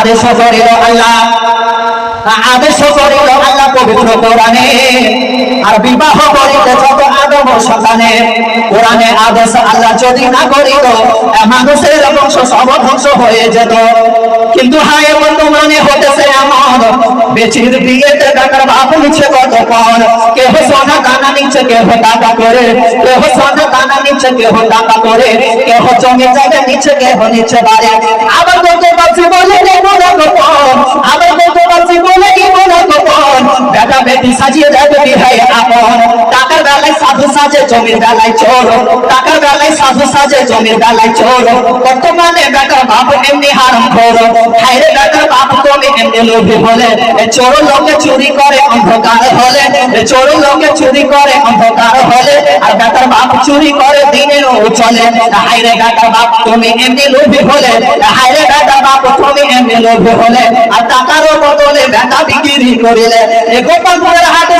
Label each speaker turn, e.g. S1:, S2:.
S1: আদেশ করিল আল্লাহ, আদেশ করিল আল্লাহ পবিত্র কোরআনে। আর বিবাহ করিতে যত আদম সন্তানে, কোরআনে আদেশ আল্লাহ যদি না করিত মানুষের বংশ সব ধ্বংস হয়ে যেত। কিন্তু হায় বর্তমানে হতেছে এমন, বেচির বিয়েতে টাকার বাপ নিচ্ছে কত পর, কেহ সোনা দানা নিচ্ছে, কেহ টাকা করে, কেহ সোনা দানা নিচ্ছে, কেহ টাকা করে, কেহ জমি জায়গা নিচ্ছে, কেহ নিচ্ছে বাড়ি। আবার বলতে পারছি বলে গোনা গোপন, আবার বলতে পারছি বলে কি গোনা গোপন, বেটা বেটি সাজিয়ে দেবে বিহাই আপন। টাকার বেলায় সাধু সাজে, জমির বেলায় চোর, টাকার বেলায় সাধু সাজে, জমির বেলায় চোর। বর্তমানে বেটার বাপ এমনি হারাম খোর, হায়রে বেটার বাপ তুমি এমনি লোভী হলে, চোর লোকে চুরি করে অন্ধকার হলে, চোর লোকে চুরি করে অন্ধকার হলে, আর বেটার বাপ চুরি করে দিনেও চলে। হায়রে বেটার বাপ তুমি এমনি লোভী হলে, হায়রে বেটার বাপ তুমি এমনি লোভী হলে, আর টাকারও বদলে বেটা বিক্রি করিলে। গোপালপুরের হাটে